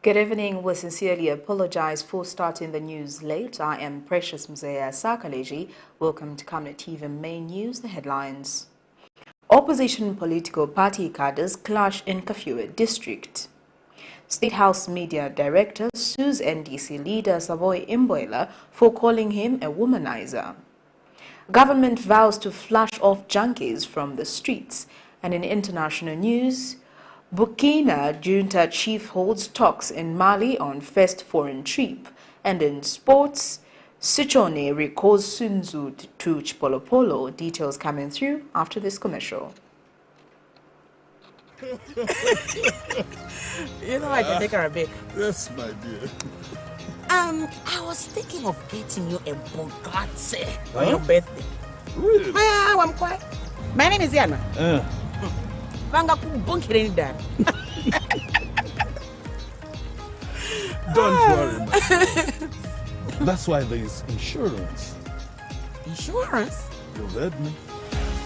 Good evening. We sincerely apologize for starting the news late. I am Precious Mzea Sakaleji. Welcome to Camnet TV Main News, the headlines. Opposition political party cadres clash in Kafue district. State House Media Director sues NDC leader SABOI IMBOELA for calling him a womanizer. Government vows to flush off junkies from the streets. And in international news, BURKINA Junta chief holds talks in Mali on first foreign trip. And in sports, SICHONE recalls SUNZU to CHIPOLOPOLO. Details coming through after this commercial. You know I can take her a bit. Yes, my dear. I was thinking of getting you a Bugatti for your birthday. Really? I'm quiet. My name is Yana. Don't worry, man. That's why there is insurance. Insurance? You heard me.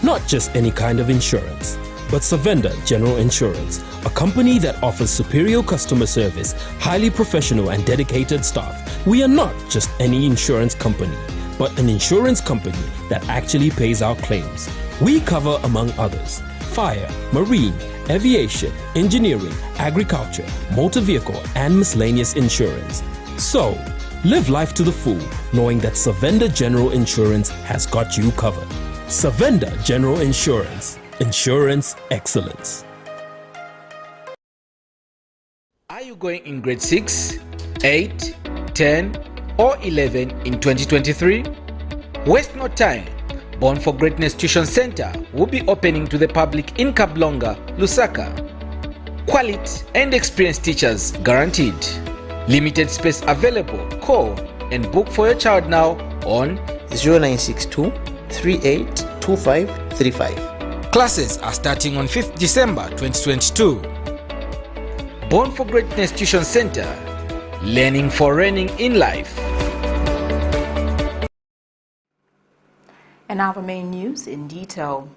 Not just any kind of insurance, but Savannah General Insurance, a company that offers superior customer service, highly professional and dedicated staff. We are not just any insurance company, but an insurance company that actually pays our claims. We cover, among others, fire, marine, aviation, engineering, agriculture, motor vehicle, and miscellaneous insurance. So, live life to the full, knowing that Savannah General Insurance has got you covered. Savannah General Insurance. Insurance excellence. Are you going in grade 6, 8, 10, or 11 in 2023? Waste no time. Born for Greatness Tuition Center will be opening to the public in Kablonga, Lusaka. Quality and experienced teachers guaranteed. Limited space available. Call and book for your child now on 0962 382535. Classes are starting on 5th December 2022. Born for Greatness Tuition Center. Learning for reigning in life. And now the main news in detail.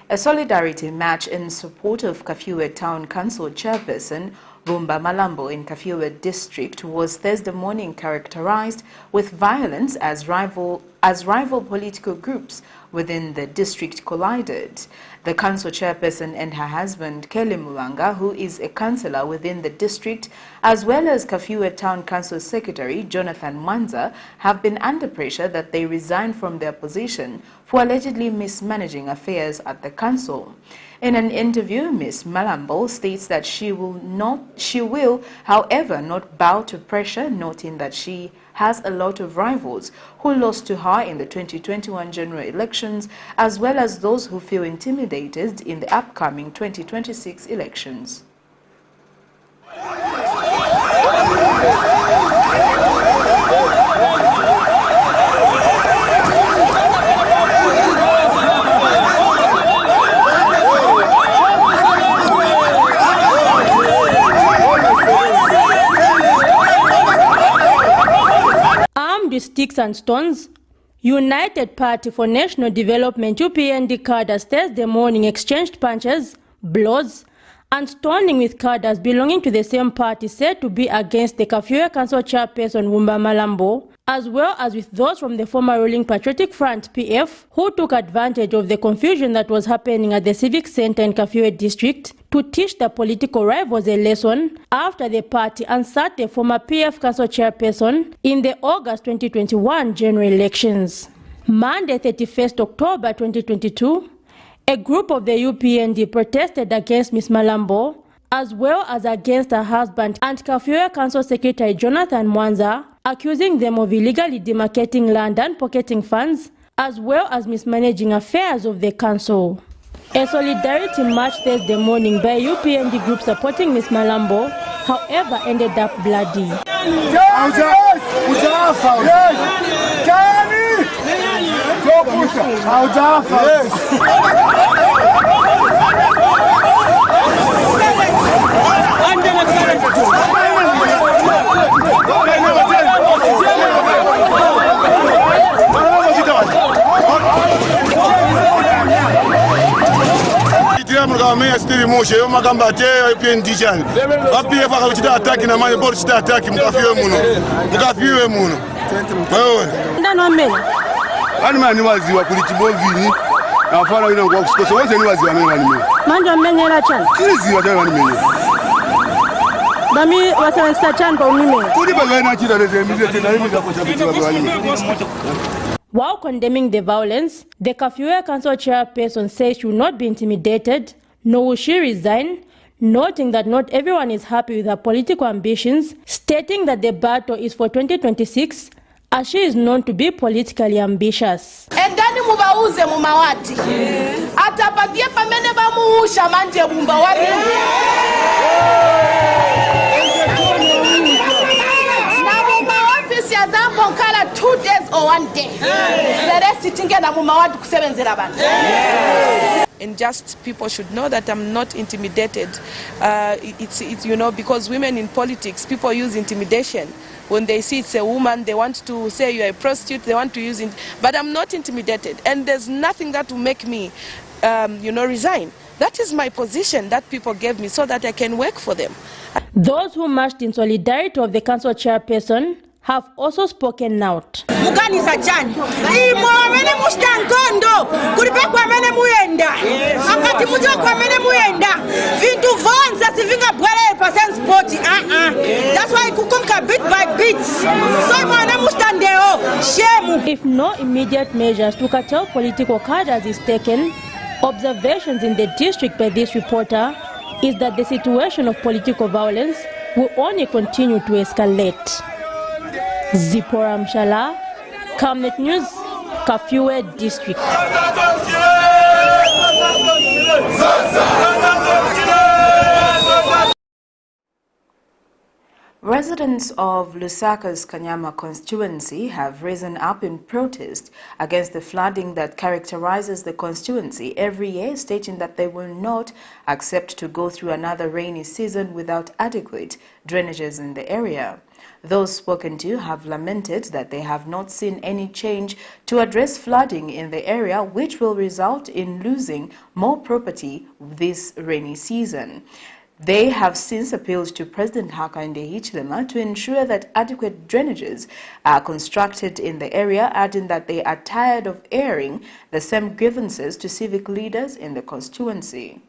A solidarity march in support of Kafue Town Council Chairperson Bumba Malambo in Kafue District was Thursday morning characterized with violence as rival political groups within the district collided. The council chairperson and her husband, Kelly Mulanga, who is a councillor within the district, as well as Kafue Town Council Secretary Jonathan Mwanza, have been under pressure that they resign from their position for allegedly mismanaging affairs at the council. In an interview, Ms. Malambo states that she will, however, not bow to pressure, noting that she has a lot of rivals who lost to her in the 2021 general elections, as well as those who feel intimidated in the upcoming 2026 elections. With sticks and stones, United Party for National Development UPND cadres Thursday morning exchanged punches, blows, and stoning with cadres belonging to the same party said to be against the Kafue Council Chairperson Bumba Malambo, as well as with those from the former ruling Patriotic Front PF, who took advantage of the confusion that was happening at the Civic Center in Kafue District to teach the political rivals a lesson after the party unseated the former PF Council Chairperson in the August 2021 general elections. Monday, 31st October 2022, a group of the UPND protested against Ms. Malambo, as well as against her husband and Kafue Council Secretary Jonathan Mwanza, accusing them of illegally demarcating land and pocketing funds, as well as mismanaging affairs of the council. A solidarity march Thursday morning by UPND group supporting Ms. Malambo, however, ended up bloody. mulika meya stili mushe yo makamba te PND chan apiye paka kuchita attack na manje bora kuchita attack mkafiwe muno wewe ndano amene ani mani waziwa kuli chibovini afana wina ngwa kuskoso wonse ni waziwa mene mani manje amenyera chan kiriziwa chan mani menye bami wasewenza chan pa unime kudi bagana chita leze mizete na limi kakocha biti wabani. While condemning the violence, the Kafue Council chairperson says she will not be intimidated, nor will she resign, noting that not everyone is happy with her political ambitions, stating that the battle is for 2026, as she is known to be politically ambitious. Endani mubauze mumawati. Atapatie pamene bamuusha manje bumba wari. Na bumba office ya zambo nkala 2 days or 1 day. The rest itinge na mumawati kusebenzela bantu. And just people should know that I'm not intimidated. It's you know, because women in politics, people use intimidation. When they see it's a woman, they want to say you're a prostitute, they want to use it. But I'm not intimidated. And there's nothing that will make me, resign. That is my position that people gave me so that I can work for them. Those who marched in solidarity of the council chairperson have also spoken out. Mukanisa chani. Imo amene mustangondo. Kulipekwa amene muenda. Akati mujo kwa amene muenda. Vintu vonza sivinga bwele percent sport. That's why kukumka bit by bit. So imo amene mustandeo. Shemu. If no immediate measures to curtail political cadres is taken, observations in the district by this reporter is that the situation of political violence will only continue to escalate. Zipora Mshala, Camnet News, Kafue District. Residents of Lusaka's Kanyama constituency have risen up in protest against the flooding that characterizes the constituency every year, stating that they will not accept to go through another rainy season without adequate drainages in the area. Those spoken to have lamented that they have not seen any change to address flooding in the area, which will result in losing more property this rainy season. They have since appealed to President Hakainde Hichilema to ensure that adequate drainages are constructed in the area, adding that they are tired of airing the same grievances to civic leaders in the constituency.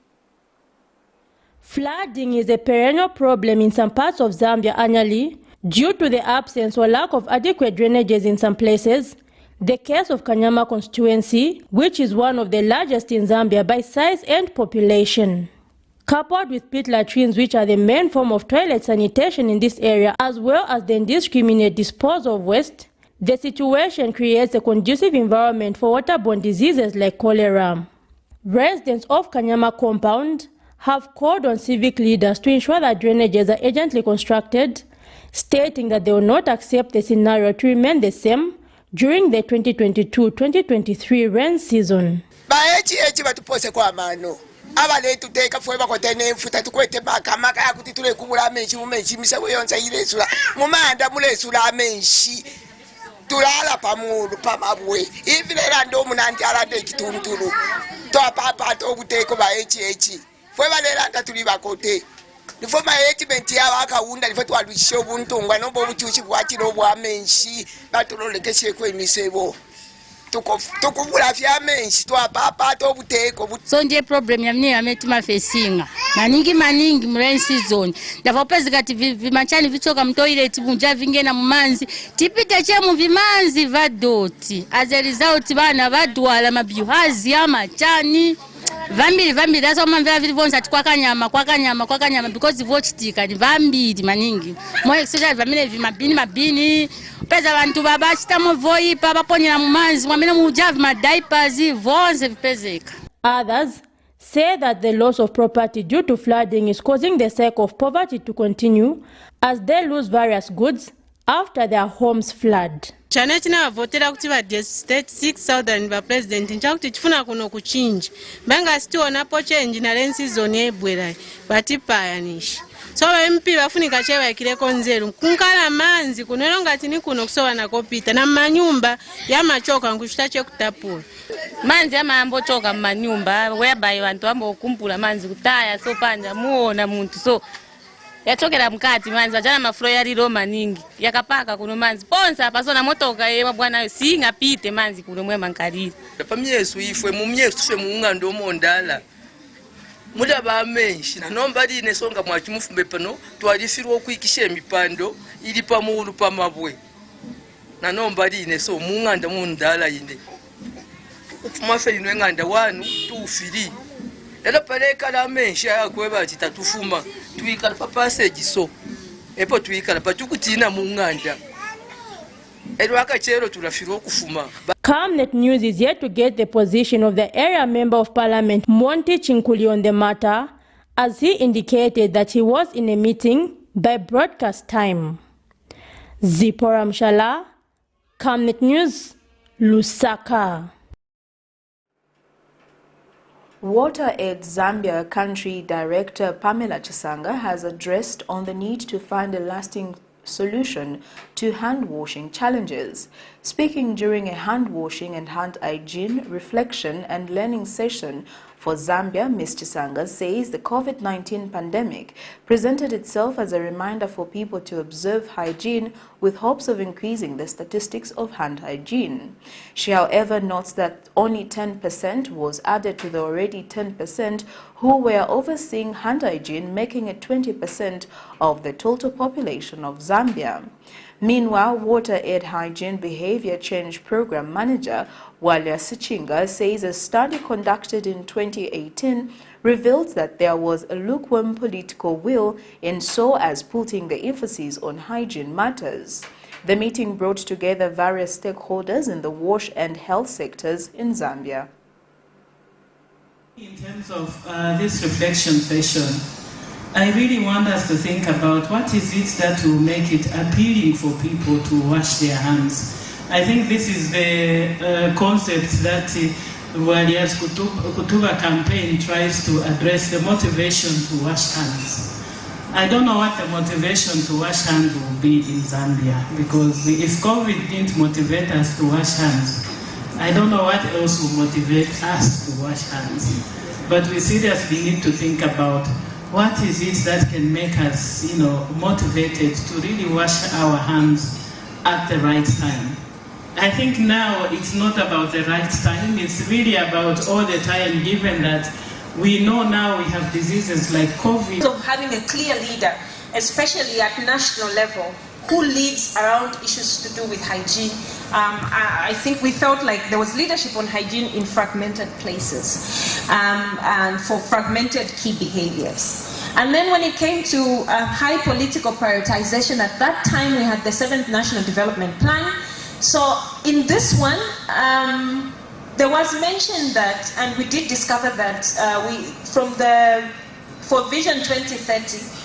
Flooding is a perennial problem in some parts of Zambia annually due to the absence or lack of adequate drainages in some places. The case of Kanyama constituency, which is one of the largest in Zambia by size and population. Coupled with pit latrines, which are the main form of toilet sanitation in this area, as well as the indiscriminate disposal of waste, the situation creates a conducive environment for waterborne diseases like cholera. Residents of Kanyama compound have called on civic leaders to ensure that drainages are urgently constructed, stating that they will not accept the scenario to remain the same during the 2022-2023 rain season. Abale tuteka fwe bakotene mfuta tukwete makamaka yakuti tule kubula menshi mumenshi misewe yonza ilesula mumanda mulesula menshi tulala pamulu pamabwe ivilera ndo munandi alade kituntulu to papa to buteko ba echi fwe balera ndatuli bakote nifo management ya akaunda nifo twalwisho buntungwa no bo buchuchi bwachiro bwa menshi batulolekeshe kwe misebo tukubula vya menshi twa papa to buteko so nje problem ya mne ametima fesinga maningi mrain season ndavopezi kati vimachani vichoka mtoilet bunja vingena mumanzi tipita che mu vimanzi vadoti as a result bana vadwala mabyuhazi ya machani vambiri that's why mamvera vilivonza ati kwa kanyama because vochitika ni vambiri maningi more especially vamene mabini peza vantu babachita movoipa baponyera mumanzi mwamene mujavi madiapers vonse vipezeka. Others say that the loss of property due to flooding is causing the cycle of poverty to continue as they lose various goods after their homes flood. Chane china votera kuti va state 6000 va president nchakuti chifuna kuno kuchinja banga stiona po change na rain season ebwera batipayanishi so MP bafunika chebayikireko nzeru kunkala manzi kunero ngati ni kuno kusowana kopita na manyumba yamachoka nkuchita chekutapula manzi amambo choka manyumba whereby vantu ambokumbula manzi kutaya so panja muona muntu so yachokera mkati manzi vachana mafulo yariro maningi yakapaka kuno manzi ponsa pasona motoka yewa bwana singapite manzi kuno mwema nkariri pamyesu ifwe mumyesu tufwe muungando mondala muda bamenshi nanomba line songa mwachimufumbe pano twalifirwa kuikisha emipando ili pamulu pamabwe nanomba line so muunganda mondala ine ufumafe ino nganda wanu tuufiri lelo paleka la menshi akweba chitatufuma tuikala pa passage so epo tuikala patukutina muunganda elo akachero tulafirwa kufuma. Camnet News is yet to get the position of the area member of parliament Monty Chinkuli on the matter, as he indicated that he was in a meeting by broadcast time. Zipora Mshala, Camnet News, Lusaka. WaterAid Zambia Country Director Pamela Chisanga has addressed on the need to find a lasting solution to hand-washing challenges. Speaking during a hand-washing and hand hygiene reflection and learning session for Zambia, Ms. Chisanga says the COVID-19 pandemic presented itself as a reminder for people to observe hygiene with hopes of increasing the statistics of hand hygiene. She, however, notes that only 10% was added to the already 10% who were overseeing hand hygiene, making it 20% of the total population of Zambia. Meanwhile, WaterAid Hygiene Behavior Change Program Manager Walia Sichinga says a study conducted in 2018 revealed that there was a lukewarm political will in so as putting the emphasis on hygiene matters. The meeting brought together various stakeholders in the wash and health sectors in Zambia. In terms of this reflection session, I really want us to think about what is it that will make it appealing for people to wash their hands. I think this is the concept that Walia's Kutuba campaign tries to address, the motivation to wash hands. I don't know what the motivation to wash hands will be in Zambia, because if COVID didn't motivate us to wash hands, I don't know what else will motivate us to wash hands. But we seriously need to think about what is it that can make us, motivated to really wash our hands at the right time. I think now it's not about the right time, it's really about all the time, given that we know now we have diseases like COVID. Of having a clear leader, especially at national level, who leads around issues to do with hygiene. I think we felt like there was leadership on hygiene in fragmented places and for fragmented key behaviors. And then when it came to high political prioritization, at that time we had the 7th National Development Plan. So in this one, there was mention that, and we did discover that for Vision 2030,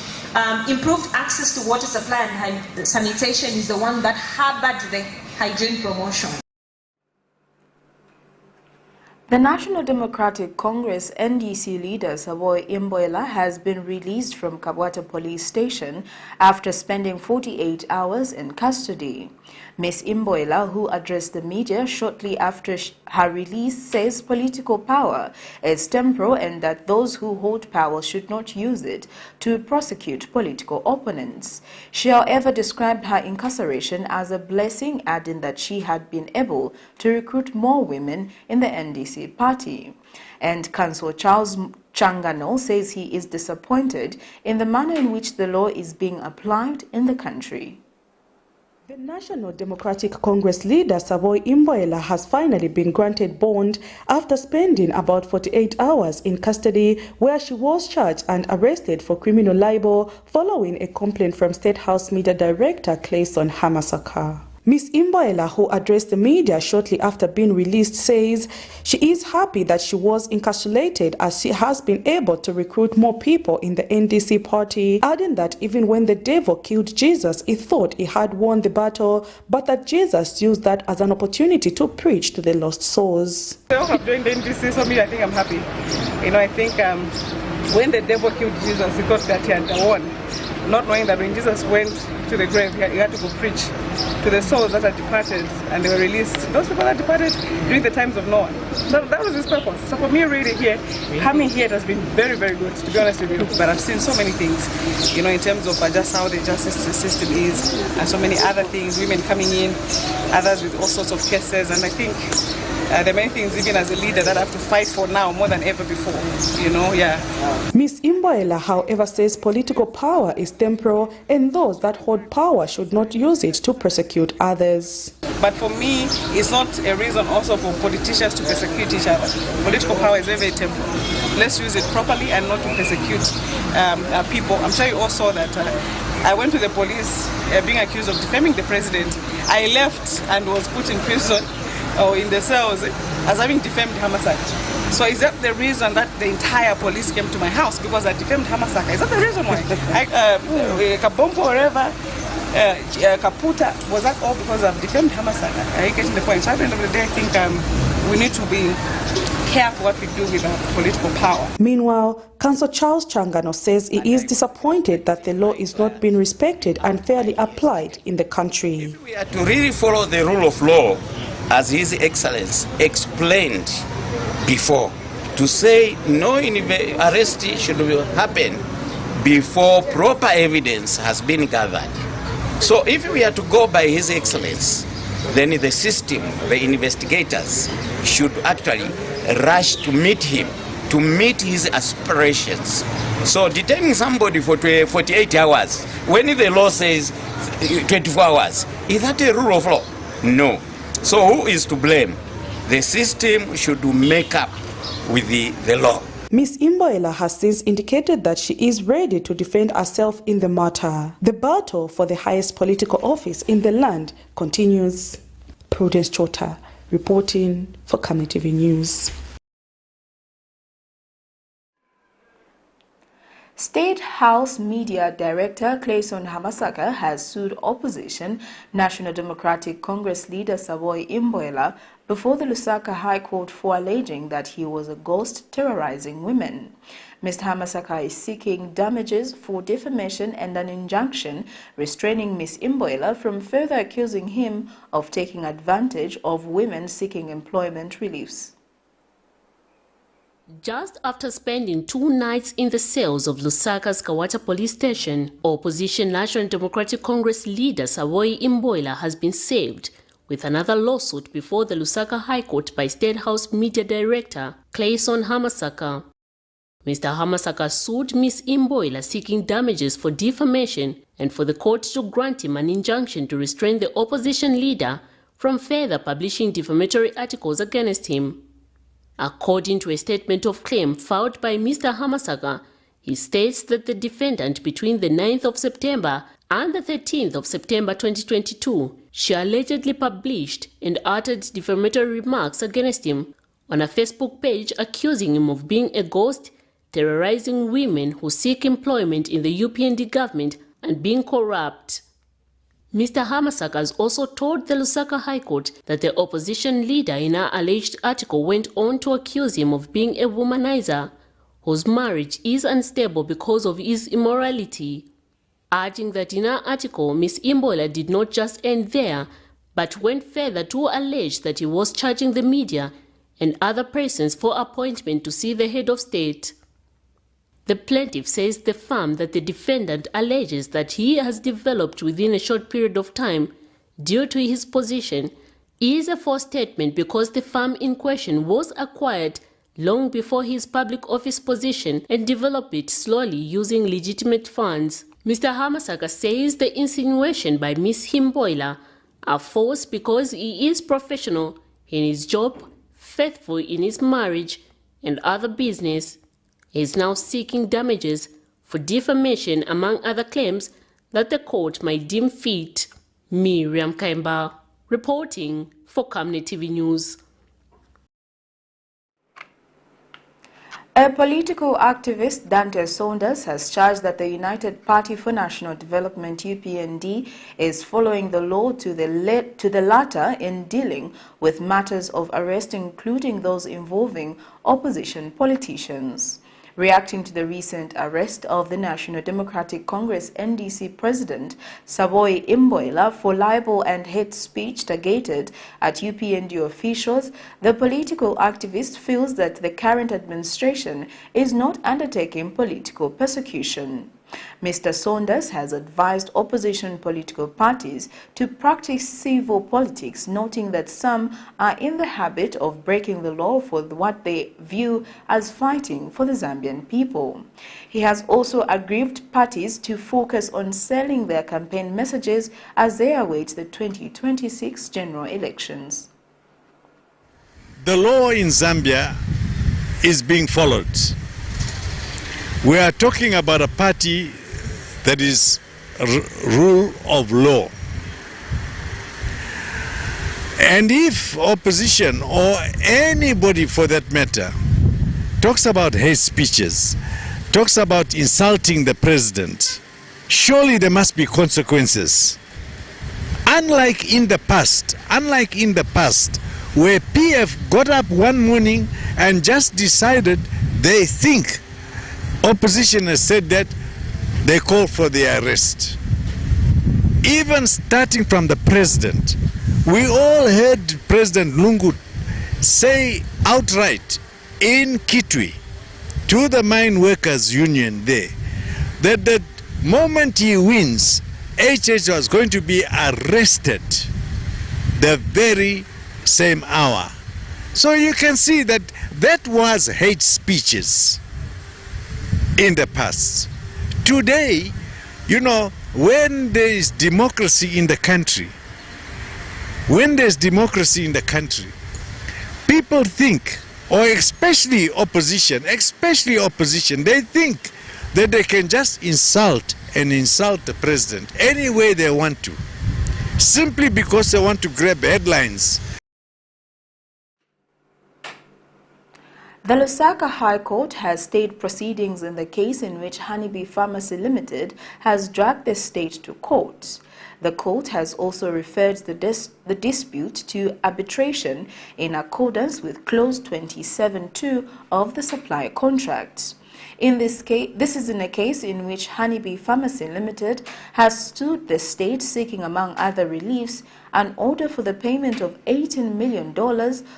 improved access to water supply and sanitation is the one that harbored the hygiene promotion. The National Democratic Congress NDC leader SABOI IMBOELA has been released from Kabwata police station after spending 48 hours in custody. Ms. IMBOELA, who addressed the media shortly after her release, says political power is temporal and that those who hold power should not use it to prosecute political opponents. She, however, described her incarceration as a blessing, adding that she had been able to recruit more women in the NDC party. And Councillor Charles Changano says he is disappointed in the manner in which the law is being applied in the country. The National Democratic Congress leader SABOI IMBOELA has finally been granted bond after spending about 48 hours in custody, where she was charged and arrested for criminal libel following a complaint from State House Media Director Clayson Hamasaka. Ms. IMBOELA, who addressed the media shortly after being released, says she is happy that she was incarcerated as she has been able to recruit more people in the NDC party, adding that even when the devil killed Jesus, he thought he had won the battle, but that Jesus used that as an opportunity to preach to the lost souls. I've joined the NDC, so I think I'm happy. I think when the devil killed Jesus, he thought that he had won. not knowing that when Jesus went to the grave, he had to go preach to the souls that had departed and they were released. Those people that departed during the times of Noah. So that was his purpose. So for me, really here, coming here, it has been very, very good, to be honest with you. But I've seen so many things, you know, in terms of just how the justice system is, and so many other things, women coming in, others with all sorts of cases, and I think there are many things, even as a leader, that I have to fight for now more than ever before, you know, yeah. Ms. IMBOELA, however, says political power is temporal and those that hold power should not use it to persecute others. But for me, it's not a reason also for politicians to persecute each other. Political power is very, very temporal. Let's use it properly and not to persecute people. I'm sure you all saw that I went to the police being accused of defaming the president. I left and was put in prison or in the cells as having defamed Hamasaka. So is that the reason that the entire police came to my house because I defamed Hamasaka? Is that the reason why? Kabompo or whatever, Kaputa, was that all because I've defamed Hamasaka? Are you getting the point? So at the end of the day, I think we need to be careful what we do with our political power. Meanwhile, Councillor Charles Changano says he is disappointed that the law is not being respected and fairly applied in the country. If we are to really follow the rule of law, as His Excellency explained before, to say no arrest should happen before proper evidence has been gathered. So if we are to go by His Excellency, then the system, the investigators, should actually rush to meet him, to meet his aspirations. So detaining somebody for 48 hours, when the law says 24 hours, is that a rule of law? No. So who is to blame? The system should make up with the law. Ms. IMBOELA has since indicated that she is ready to defend herself in the matter. The battle for the highest political office in the land continues. Prudence Chota, reporting for Camnet TV News. State House Media Director Clayson Hamasaka has sued opposition National Democratic Congress leader SABOI IMBOELA before the Lusaka High Court for alleging that he was a ghost terrorizing women. Mr. Hamasaka is seeking damages for defamation and an injunction restraining Ms. IMBOELA from further accusing him of taking advantage of women seeking employment reliefs. Just after spending 2 nights in the cells of Lusaka's Kawata police station, opposition National Democratic Congress leader SABOI IMBOELA has been saved with another lawsuit before the Lusaka High Court by State House Media Director Clayson Hamasaka. Mr. Hamasaka sued Ms. IMBOELA seeking damages for defamation and for the court to grant him an injunction to restrain the opposition leader from further publishing defamatory articles against him. According to a statement of claim filed by Mr. Hamasaka, he states that the defendant between the 9th of September and the 13th of September 2022, she allegedly published and uttered defamatory remarks against him on a Facebook page accusing him of being a ghost, terrorizing women who seek employment in the UPND government and being corrupt. Mr. Hamasaka has also told the Lusaka High Court that the opposition leader in her alleged article went on to accuse him of being a womanizer whose marriage is unstable because of his immorality, adding that in her article, Ms. IMBOELA did not just end there, but went further to allege that he was charging the media and other persons for appointment to see the head of state. The plaintiff says the firm that the defendant alleges that he has developed within a short period of time due to his position is a false statement because the firm in question was acquired long before his public office position and developed it slowly using legitimate funds. Mr. Hamasaka says the insinuation by Ms. IMBOELA are false because he is professional in his job, faithful in his marriage and other business. He is now seeking damages for defamation among other claims that the court might deem fit. Miriam Kaimba, reporting for Camnet TV News. A political activist, Dante Saunders, has charged that the United Party for National Development UPND is following the law to the latter in dealing with matters of arrest, including those involving opposition politicians. Reacting to the recent arrest of the National Democratic Congress NDC President SABOI IMBOELA for libel and hate speech targeted at UPND officials, the political activist feels that the current administration is not undertaking political persecution. Mr. Saunders has advised opposition political parties to practice civil politics, noting that some are in the habit of breaking the law for what they view as fighting for the Zambian people. He has also aggrieved parties to focus on selling their campaign messages as they await the 2026 general elections. The law in Zambia is being followed. We are talking about a party that is rule of law. And if opposition or anybody for that matter talks about hate speeches, talks about insulting the president, surely there must be consequences. Unlike in the past, where PF got up one morning and just decided they think opposition has said that, they call for their arrest. Even starting from the president, we all heard President Lungu say outright in Kitwe to the mine workers union there that the moment he wins, HH was going to be arrested the very same hour. So you can see that that was hate speeches in the past. Today, you know, when there is democracy in the country, people think, or especially opposition, they think that they can just insult the president any way they want to, simply because they want to grab headlines. The Lusaka High Court has stayed proceedings in the case in which Honeybee Pharmacy Limited has dragged the state to court. The court has also referred the dispute to arbitration in accordance with Clause 27(2) of the supply contract. In this case, this is in a case in which Honeybee Pharmacy Limited has sued the state seeking, among other reliefs, an order for the payment of $18 million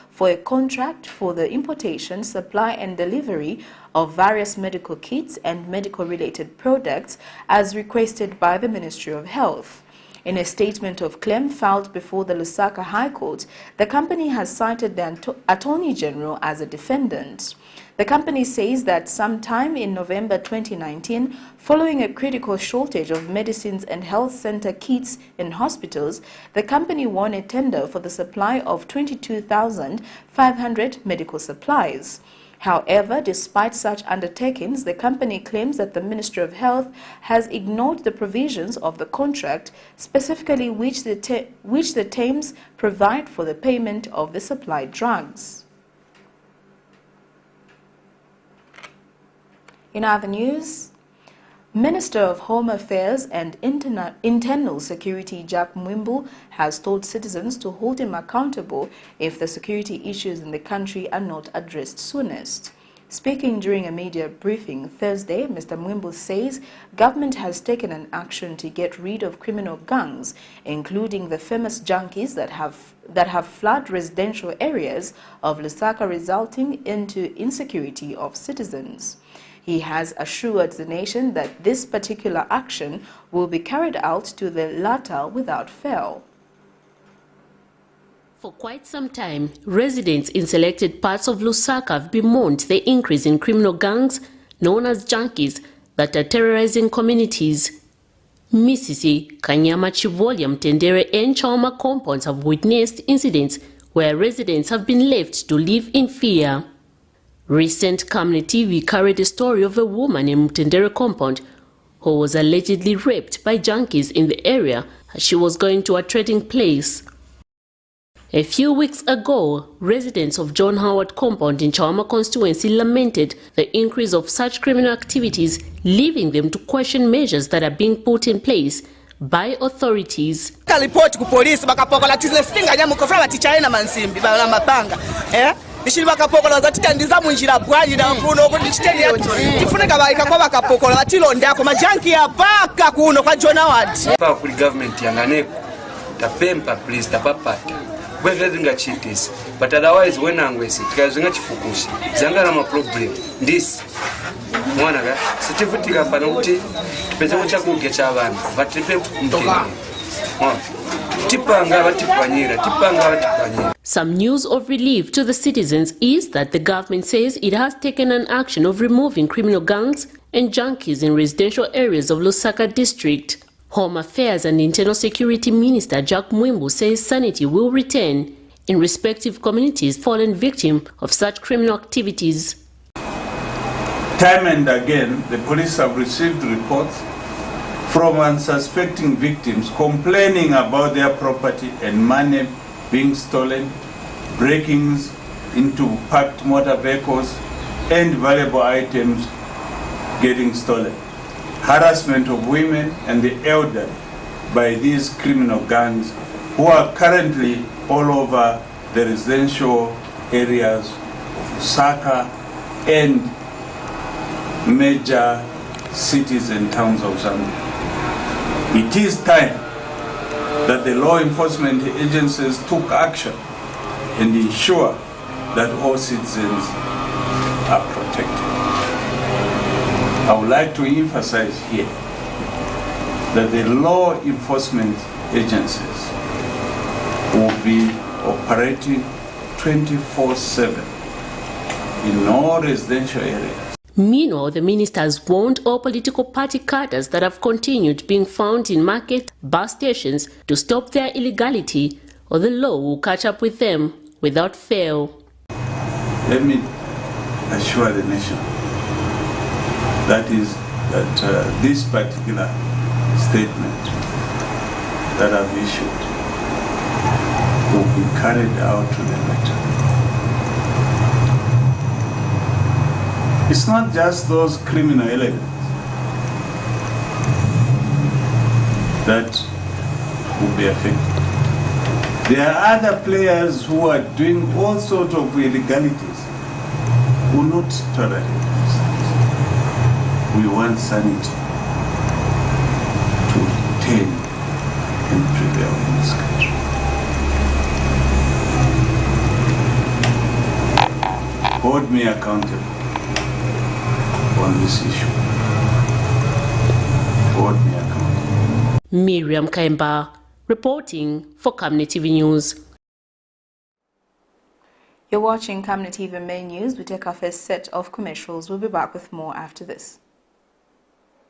for a contract for the importation, supply and delivery of various medical kits and medical-related products as requested by the Ministry of Health. In a statement of claim filed before the Lusaka High Court, the company has cited the Attorney General as a defendant. The company says that sometime in November 2019, following a critical shortage of medicines and health center kits in hospitals, the company won a tender for the supply of 22,500 medical supplies. However, despite such undertakings, the company claims that the Ministry of Health has ignored the provisions of the contract, specifically which the terms provide for the payment of the supplied drugs. In other news, Minister of Home Affairs and Internal Security Jack Mwimbu has told citizens to hold him accountable if the security issues in the country are not addressed soonest. Speaking during a media briefing Thursday, Mr. Mwimbu says government has taken an action to get rid of criminal gangs, including the famous junkies that have flooded residential areas of Lusaka, resulting into insecurity of citizens. He has assured the nation that this particular action will be carried out to the latter without fail. For quite some time, residents in selected parts of Lusaka have bemoaned the increase in criminal gangs known as junkies that are terrorizing communities. Misisi, Kanyama, Chivolya, Mtendere and Chawama compounds have witnessed incidents where residents have been left to live in fear. Recent Camnet TV carried a story of a woman in Mtendere compound who was allegedly raped by junkies in the area as she was going to a trading place. A few weeks ago, residents of John Howard compound in Chawama constituency lamented the increase of such criminal activities, leaving them to question measures that are being put in place by authorities. ishili bakapokola zatitandiza munjira bwanyi na kuno kuti chitende tifuneka baika kwa bakapokola batilondako majanki apaka kuno kwa John Howard pa kuli government yanganeko tapempa please tapapata bweze zingachitisa but otherwise wenangwese tikazinga chifukushi zangala ma problem ndisi mwana ga sitivutika pano kuti tipeze kuchakuge cha vanhu vatipe mtendere tipanga batipanyira. Some news of relief to the citizens is that the government says it has taken an action of removing criminal gangs and junkies in residential areas of Lusaka district. Home Affairs and Internal Security Minister Jack Mwimbu says sanity will return in respective communities fallen victim of such criminal activities. Time and again, the police have received reports from unsuspecting victims complaining about their property and money being stolen, break-ins into parked motor vehicles, and valuable items getting stolen. Harassment of women and the elderly by these criminal gangs who are currently all over the residential areas of Lusaka and major cities and towns of Zambia. It is time that the law enforcement agencies took action and ensure that all citizens are protected. I would like to emphasize here that the law enforcement agencies will be operating 24/7 in all residential areas. Meanwhile, the minister has warned all political party cadres that have continued being found in market bus stations to stop their illegality, or the law will catch up with them without fail. Let me assure the nation that this particular statement that I've issued will be carried out to the letter. It's not just those criminal elements that will be affected. There are other players who are doing all sorts of illegalities who will not tolerate this. We want sanity to retain and prevail in this country. Hold me accountable on this issue. Hold me accountable. Miriam Kaimba reporting for Camnet TV News. You're watching Camnet TV Main News. We take our first set of commercials. We'll be back with more after this.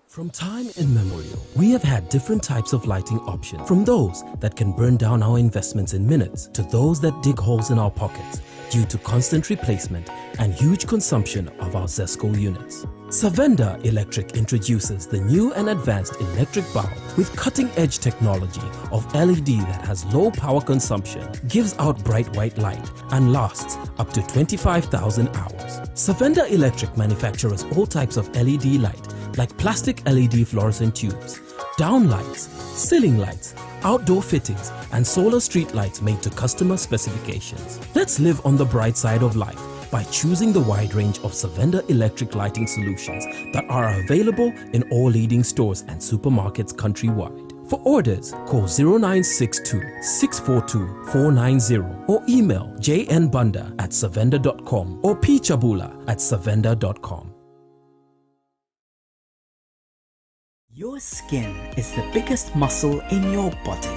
From time immemorial, we have had different types of lighting options, from those that can burn down our investments in minutes to those that dig holes in our pockets due to constant replacement and huge consumption of our ZESCO units. Savannah Electric introduces the new and advanced electric bulb with cutting-edge technology of LED that has low power consumption, gives out bright white light, and lasts up to 25,000 hours. Savannah Electric manufactures all types of LED light, like plastic LED fluorescent tubes, down lights, ceiling lights, outdoor fittings, and solar street lights made to customer specifications. Let's live on the bright side of life by choosing the wide range of Savannah Electric lighting solutions that are available in all leading stores and supermarkets countrywide. For orders, call 0962-642-490 or email jnbunda@savannah.com or pchabula@savannah.com. Your skin is the biggest muscle in your body.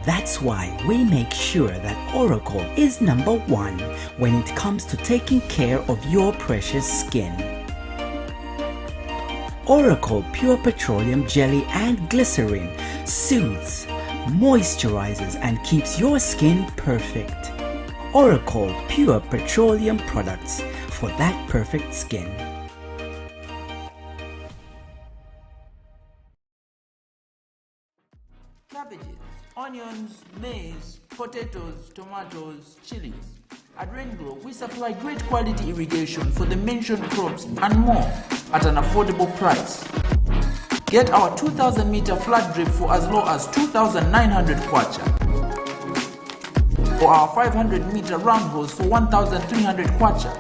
That's why we make sure that Oracle is #1 when it comes to taking care of your precious skin. Oracle Pure Petroleum Jelly and Glycerin soothes, moisturizes and keeps your skin perfect. Oracle Pure Petroleum products for that perfect skin. Cabbages, onions, maize, potatoes, tomatoes, chilies. At Rainbow, we supply great quality irrigation for the mentioned crops and more at an affordable price. Get our 2,000 meter flat drip for as low as 2,900 kwacha. or our 500-meter round hose for 1,300 kwacha.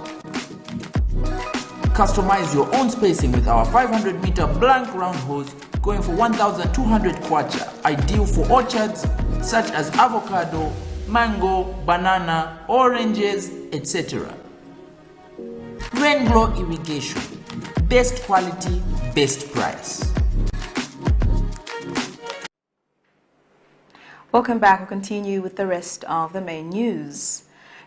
Customize your own spacing with our 500-meter blank round hose going for 1,200 kwacha, ideal for orchards such as avocado, mango, banana, oranges, etc. Rain Glow Irrigation, best quality, best price. Welcome back. We'll continue with the rest of the main news.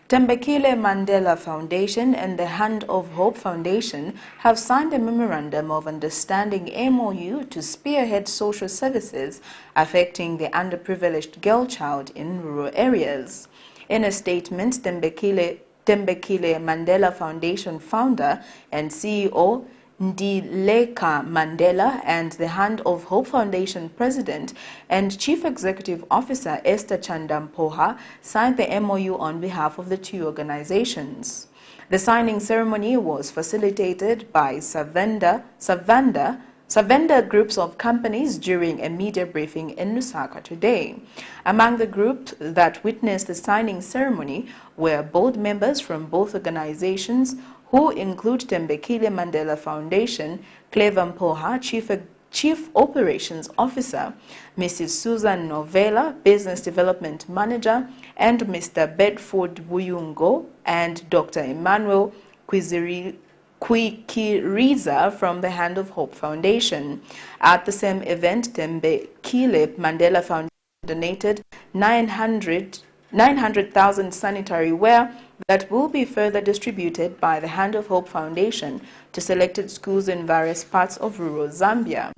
Thembekile Mandela Foundation and the Hand of Hope Foundation have signed a Memorandum of Understanding MOU to spearhead social services affecting the underprivileged girl child in rural areas. In a statement, Thembekile Mandela Foundation founder and CEO Ndileka Mandela and the Hand of Hope Foundation President and Chief Executive Officer Esther Chandampoha signed the MOU on behalf of the two organizations. The signing ceremony was facilitated by Savannah groups of companies during a media briefing in Lusaka today. Among the groups that witnessed the signing ceremony were board members from both organizations, who include Thembekile Mandela Foundation, Clever Mpoha, Chief Operations Officer, Mrs. Susan Novella, Business Development Manager, and Mr. Bedford Buyungo, and Dr. Emmanuel Kwikiriza from the Hand of Hope Foundation. At the same event, Thembekile Mandela Foundation donated 900,000 sanitary ware that will be further distributed by the Hand of Hope Foundation to selected schools in various parts of rural Zambia.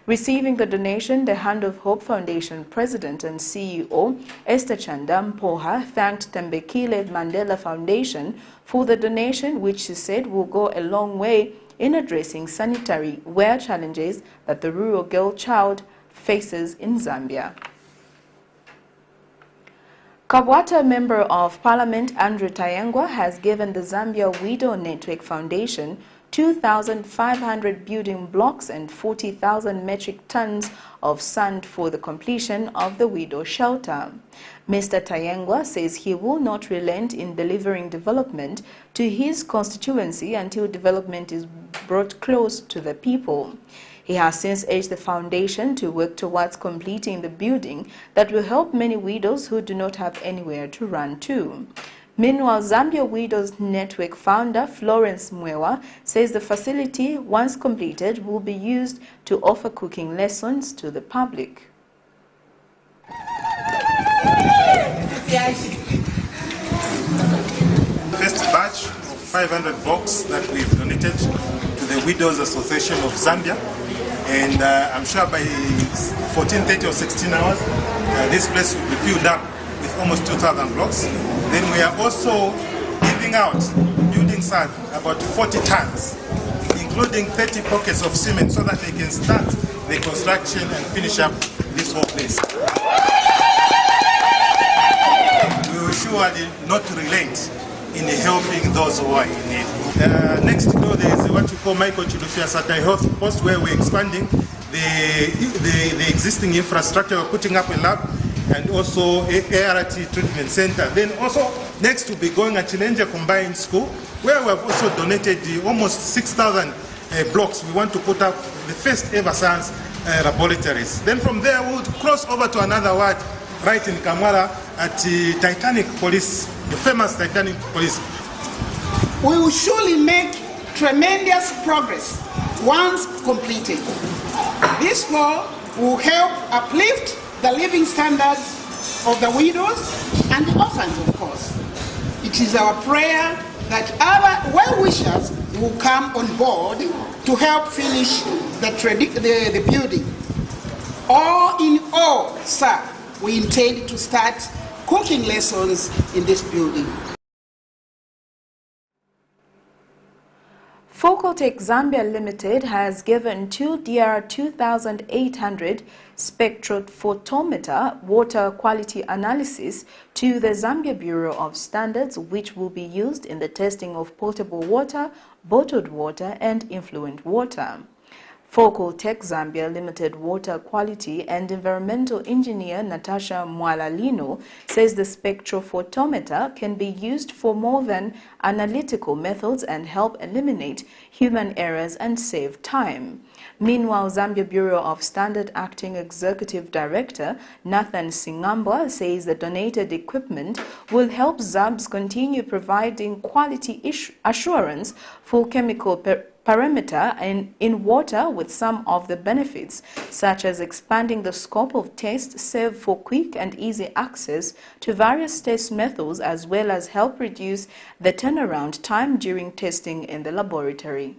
Receiving the donation, the Hand of Hope Foundation President and CEO Esther Chandampoha thanked Thembekile Mandela Foundation for the donation, which she said will go a long way in addressing sanitary ware challenges that the rural girl child faces in Zambia. Kabwata Member of Parliament Andrew Tayengwa has given the Zambia Widow Network Foundation 2,500 building blocks and 40,000 metric tons of sand for the completion of the widow shelter. Mr. Tayengwa says he will not relent in delivering development to his constituency until development is brought close to the people. He has since urged the foundation to work towards completing the building that will help many widows who do not have anywhere to run to. Meanwhile, Zambia Widows Network founder Florence Mwewa says the facility, once completed, will be used to offer cooking lessons to the public. First batch of 500 blocks that we've donated to the Widows Association of Zambia. And I'm sure by 14:30 or 16 hours, this place will be filled up with almost 2,000 blocks. Then we are also giving out building sand, about 40 tons, including 30 pockets of cement, so that they can start the construction and finish up this whole place. We will surely not relent in helping those who are in need. Next door there is what we call Michael Chilufya Satai Health Post, where we're expanding the existing infrastructure. We're putting up a lab and also ART treatment center. Then also next to be going at Chilenja Combined School, where we have also donated almost 6,000 blocks. We want to put up the first ever science laboratories. Then from there we'll cross over to another ward right in Kamwara at Titanic Police, the famous Titanic Police. We will surely make tremendous progress once completed. This law will help uplift the living standards of the widows and the orphans, of course. It is our prayer that other well-wishers will come on board to help finish the building. All in all, sir, we intend to start cooking lessons in this building. Focotech Zambia Limited has given 2 DR2800 spectrophotometer water quality analysis to the Zambia Bureau of Standards, which will be used in the testing of potable water, bottled water, and influent water. Focal Tech Zambia Limited water quality and environmental engineer Natasha Mwalalino says the spectrophotometer can be used for more than analytical methods and help eliminate human errors and save time. Meanwhile, Zambia Bureau of Standard Acting Executive Director Nathan Singamba says the donated equipment will help ZABS continue providing quality assurance for chemical parameter in water, with some of the benefits such as expanding the scope of tests, save for quick and easy access to various test methods, as well as help reduce the turnaround time during testing in the laboratory.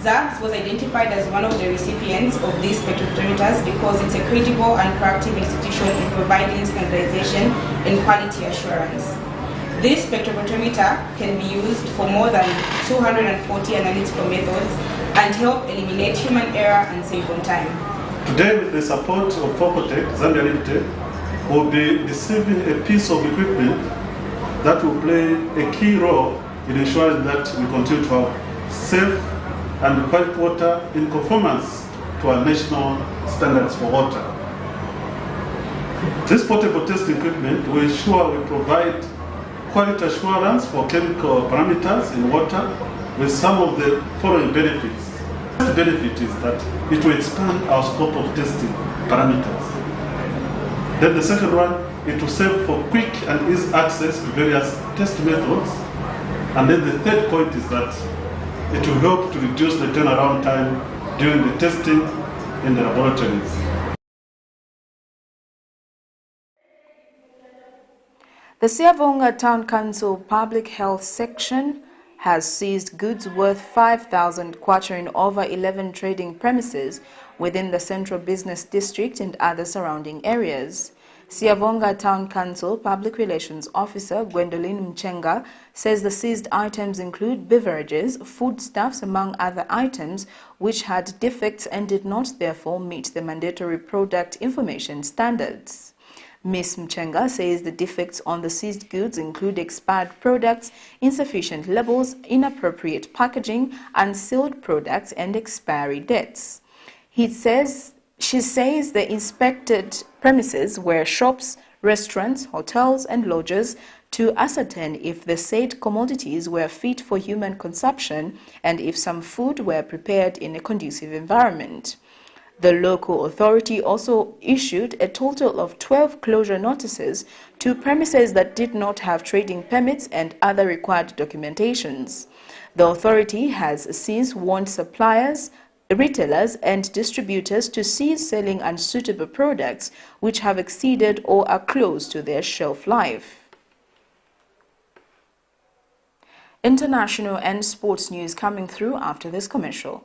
ZABS was identified as one of the recipients of these spectrophotometers because it's a credible and proactive institution in providing standardization and quality assurance. This spectrophotometer can be used for more than 240 analytical methods and help eliminate human error and save on time. Today, with the support of Focal Tech Zambia Limited, we'll be receiving a piece of equipment that will play a key role in ensuring that we continue to have safe and quality water in conformance to our national standards for water. This portable test equipment will ensure we provide quality assurance for chemical parameters in water with some of the following benefits. The benefit is that it will expand our scope of testing parameters. Then the second one, it will save for quick and easy access to various test methods. And then the third point is that it will help to reduce the turnaround time during the testing in the laboratories. The Siavonga Town Council Public Health Section has seized goods worth 5,000 kwacha in over 11 trading premises within the Central Business District and other surrounding areas. Siavonga Town Council Public Relations Officer Gwendolyn Mchenga says the seized items include beverages, foodstuffs, among other items which had defects and did not therefore meet the mandatory product information standards. Ms. Mchenga says the defects on the seized goods include expired products, insufficient labels, inappropriate packaging, unsealed products, and expiry dates. She says the inspected premises were shops, restaurants, hotels, and lodges to ascertain if the said commodities were fit for human consumption and if some food were prepared in a conducive environment. The local authority also issued a total of 12 closure notices to premises that did not have trading permits and other required documentations. The authority has since warned suppliers, retailers and distributors to cease selling unsuitable products which have exceeded or are close to their shelf life. International and sports news coming through after this commercial.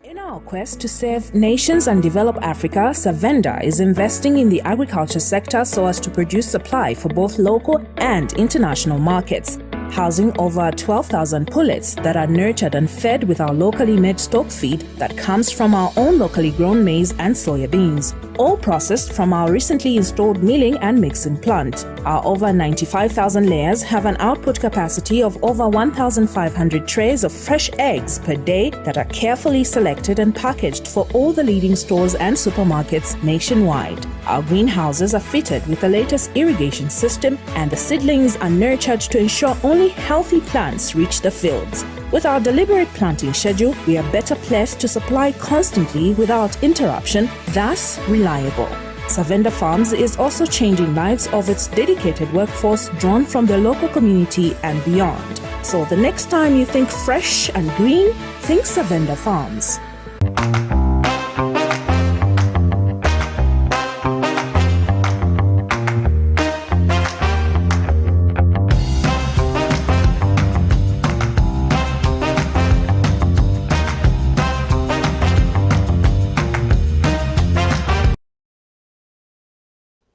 In our quest to save nations and develop Africa, Savannah is investing in the agriculture sector so as to produce supply for both local and international markets, housing over 12,000 pullets that are nurtured and fed with our locally made stock feed that comes from our own locally grown maize and soya beans, all processed from our recently installed milling and mixing plant. Our over 95,000 layers have an output capacity of over 1,500 trays of fresh eggs per day that are carefully selected and packaged for all the leading stores and supermarkets nationwide. Our greenhouses are fitted with the latest irrigation system, and the seedlings are nurtured to ensure only healthy plants reach the fields. With our deliberate planting schedule, we are better placed to supply constantly without interruption, thus reliable. Savannah Farms is also changing lives of its dedicated workforce drawn from the local community and beyond. So the next time you think fresh and green, think Savannah Farms.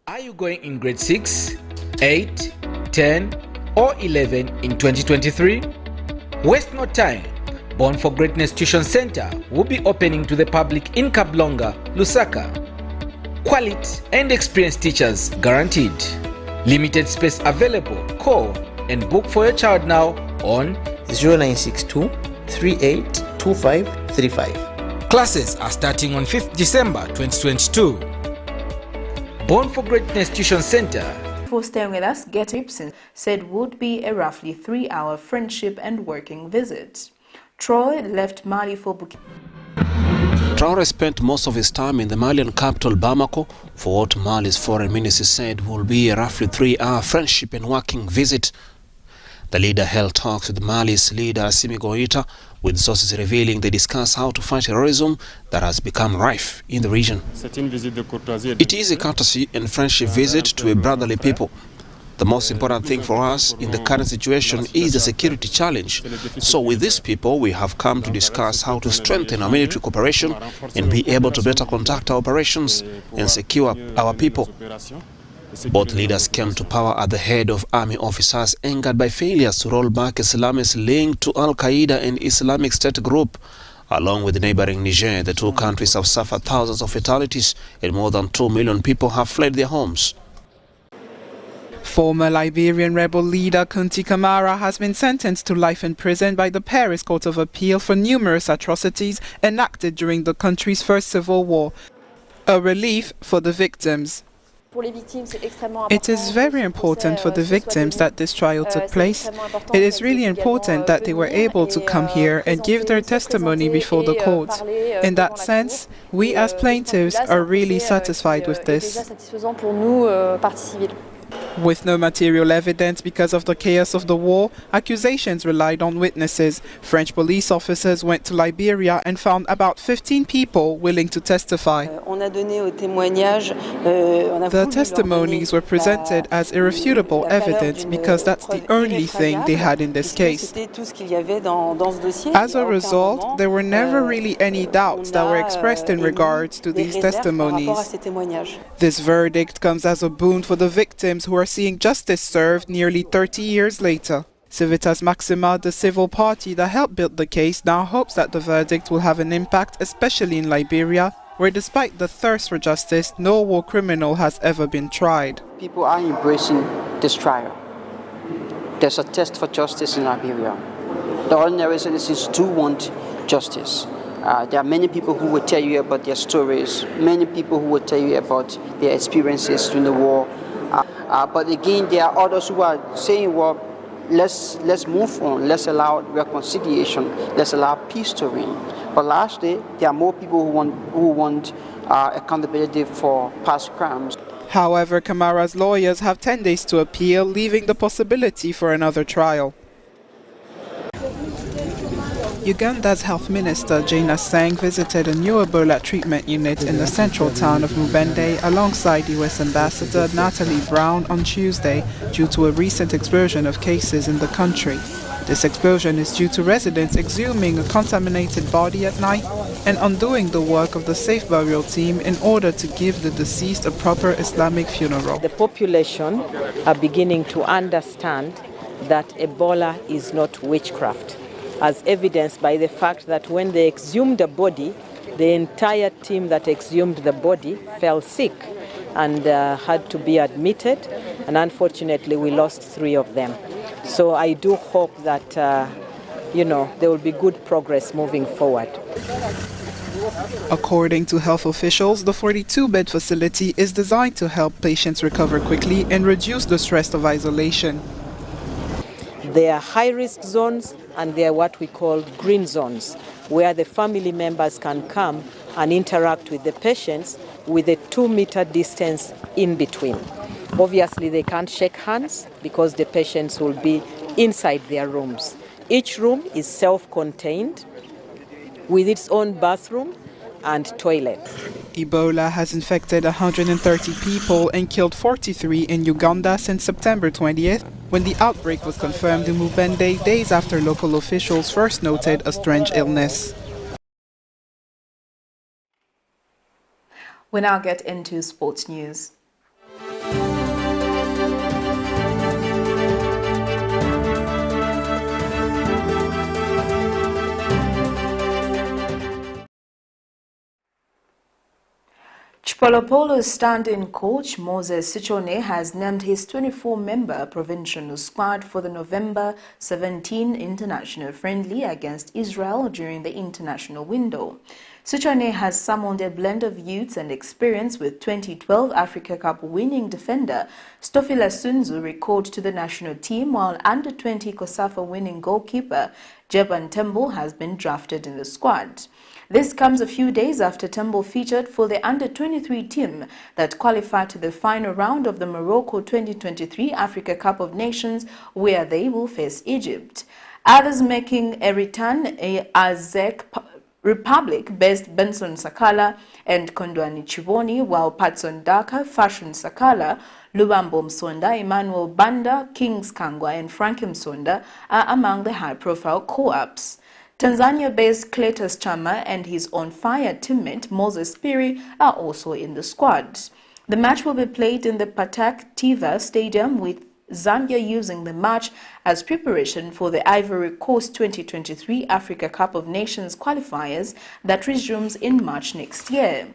Are you going in grade 6, 8, 10 or 11 in 2023? Waste no time. Born for Greatness Tuition Center will be opening to the public in Kablonga, Lusaka. Quality and experienced teachers guaranteed. Limited space available. Call and book for your child now on 0962 382535. Classes are starting on 5th December 2022. Born for Greatness Tuition Center. For staying with us, Gibson said would be a roughly 3-hour friendship and working visit. Troy left Mali for Burkina. Traore spent most of his time in the Malian capital Bamako for what Mali's foreign minister said will be a roughly 3-hour friendship and working visit. The leader held talks with Mali's leader Assimi Goïta, with sources revealing they discussed how to fight terrorism that has become rife in the region. It is a courtesy and friendship visit to a brotherly people. The most important thing for us in the current situation is the security challenge. So with these people, we have come to discuss how to strengthen our military cooperation and be able to better conduct our operations and secure our people. Both leaders came to power at the head of army officers angered by failures to roll back Islamists linked to Al-Qaeda and Islamic State group. Along with neighboring Niger, the two countries have suffered thousands of fatalities and more than 2 million people have fled their homes. Former Liberian rebel leader Kunti Kamara has been sentenced to life in prison by the Paris Court of Appeal for numerous atrocities enacted during the country's first civil war. A relief for the victims. It is very important for the victims that this trial took place. It is really important that they were able to come here and give their testimony before the court. In that sense, we as plaintiffs are really satisfied with this. With no material evidence because of the chaos of the war, accusations relied on witnesses. French police officers went to Liberia and found about 15 people willing to testify. The testimonies were presented as irrefutable evidence because that's the only thing they had in this case. As a result, there were never really any doubts that were expressed in regards to these testimonies. This verdict comes as a boon for the victims who are seeing justice served nearly 30 years later. Civitas Maxima, the civil party that helped build the case, now hopes that the verdict will have an impact, especially in Liberia, where despite the thirst for justice, no war criminal has ever been tried. People are embracing this trial. There's a test for justice in Liberia. The ordinary citizens do want justice. There are many people who will tell you about their stories, many people who will tell you about their experiences during the war. But again, there are others who are saying, well, let's move on, let's allow reconciliation, let's allow peace to reign. But lastly, there are more people who want accountability for past crimes. However, Kamara's lawyers have 10 days to appeal, leaving the possibility for another trial. Uganda's Health Minister Jane Sang visited a new Ebola treatment unit in the central town of Mubende alongside US Ambassador Natalie Brown on Tuesday due to a recent explosion of cases in the country. This explosion is due to residents exhuming a contaminated body at night and undoing the work of the safe burial team in order to give the deceased a proper Islamic funeral. The population are beginning to understand that Ebola is not witchcraft, as evidenced by the fact that when they exhumed the body, the entire team that exhumed the body fell sick and had to be admitted, and unfortunately we lost 3 of them. So I do hope that there will be good progress moving forward. According to health officials, the 42-bed facility is designed to help patients recover quickly and reduce the stress of isolation. There are high-risk zones and there are what we call green zones, where the family members can come and interact with the patients with a 2-meter distance in between. Obviously, they can't shake hands because the patients will be inside their rooms. Each room is self-contained with its own bathroom and toilet. Ebola has infected 130 people and killed 43 in Uganda since September 20th, when the outbreak was confirmed in Mubende days after local officials first noted a strange illness. We now get into sports news. CHIPOLOPOLO's stand-in coach Moses SICHONE has named his 24-member provincial squad for the November 17 international friendly against Israel during the international window. SICHONE has summoned a blend of youths and experience, with 2012 Africa Cup winning defender Stofila SUNZU recalled to the national team, while under-20 COSAFA winning goalkeeper Jeban Tembo has been drafted in the squad. This comes a few days after Tembo featured for the under-23 team that qualified to the final round of the Morocco 2023 Africa Cup of Nations, where they will face Egypt. Others making a return are Czech Republic-based Benson Sakala and Kondwani Chiboni, while Patson Daka, Fashion Sakala, Lubambo Msonda, Emmanuel Banda, Kings Kangwa and Frankie Msonda are among the high-profile co-ops. Tanzania-based Cletus Chama and his on-fire teammate Moses Piri are also in the squad. The match will be played in the Patak Tiva Stadium, with Zambia using the match as preparation for the Ivory Coast 2023 Africa Cup of Nations qualifiers that resumes in March next year.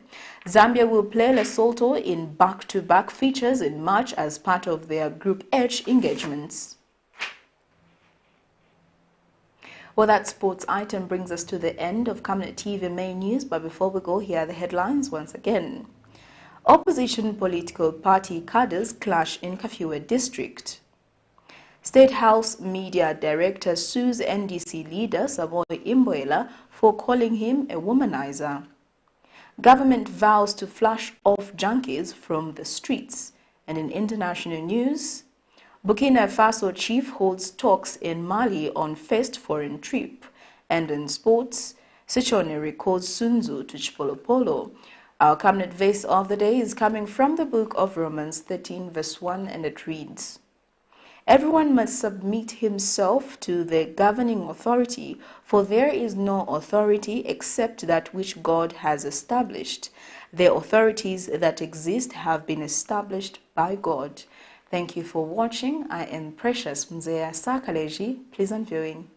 Zambia will play Lesotho in back-to-back features in March as part of their Group H engagements. Well, that sports item brings us to the end of Camnet TV main news, but before we go, here are the headlines once again. Opposition political party CADRES clash in Kafue district. State House Media Director sues NDC leader SABOI IMBOELA for calling him a womanizer. Government vows to flush off junkies from the streets. And in international news, Burkina Faso chief holds talks in Mali on first foreign trip. And in sports, SICHONE recalls SUNZU to CHIPOLOPOLO. Our Camnet verse of the day is coming from the book of Romans 13 verse 1, and it reads, "Everyone must submit himself to the governing authority, for there is no authority except that which God has established. The authorities that exist have been established by God." Thank you for watching. I am Precious Mzea Sakaleji. Pleasant viewing.